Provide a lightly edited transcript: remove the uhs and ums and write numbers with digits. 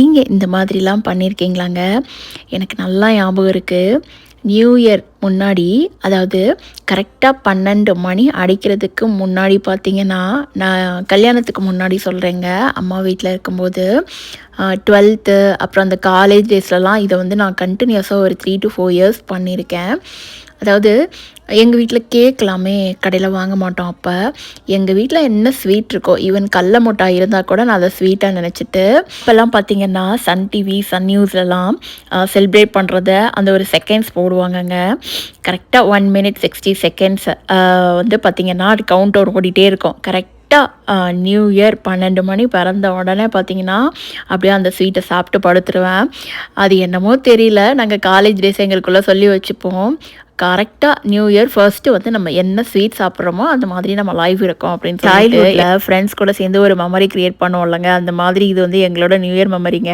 நீங்கள் இந்த மாதிரிலாம் பண்ணியிருக்கீங்களாங்க? எனக்கு நல்லா ஞாபகம் இருக்குது. நியூ இயர் முன்னாடி, அதாவது கரெக்டாக 12 மணி அடிக்கிறதுக்கு முன்னாடி பார்த்தீங்கன்னா, நான் கல்யாணத்துக்கு முன்னாடி சொல்கிறேங்க. அம்மா வீட்டில் இருக்கும்போது 12த்து அப்புறம் அந்த காலேஜ் டேஸ்லலாம் இதை வந்து நான் கண்டினியூஸாக ஒரு 3 to 4 இயர்ஸ் பண்ணியிருக்கேன். அதாவது எங்கள் வீட்டில் கேக்கெல்லாமே கடையில் வாங்க மாட்டோம் அப்போ. எங்கள் வீட்டில் என்ன ஸ்வீட் இருக்கோ, ஈவன் கடல மிட்டாய் இருந்தால் கூட நான் அதை ஸ்வீட்டாக நினச்சிட்டு, இப்போல்லாம் பார்த்தீங்கன்னா சன் டிவி, சன் நியூஸ்லலாம் செலிப்ரேட் பண்ணுறத அந்த ஒரு செகண்ட்ஸ் போடுவாங்கங்க. கரெக்டாக 1 minute 60 செகண்ட்ஸ் வந்து பார்த்திங்கன்னா அது கவுண்ட் டவுன் ஓடிட்டே இருக்கும். கரெக்டாக நியூ இயர் 12 மணி பிறந்த உடனே பார்த்தீங்கன்னா அப்படியே அந்த ஸ்வீட்டை சாப்பிட்டு படுத்துருவேன். அது என்னமோ தெரியல, நாங்கள் காலேஜ் டேஸ் எங்களுக்குள்ளே சொல்லி வச்சுப்போம். கரெக்டாக நியூ இயர் ஃபர்ஸ்ட்டு வந்து நம்ம என்ன ஸ்வீட் சாப்பிட்றோமோ அந்த மாதிரி நம்ம லைஃப் இருக்கும் அப்படின்னு சொல்லிட்டு ஃப்ரெண்ட்ஸ் கூட சேர்ந்து ஒரு மெமரி கிரியேட் பண்ணுவோம் இல்லைங்க, அந்த மாதிரி இது வந்து எங்களோட நியூ இயர் மெமரிங்க.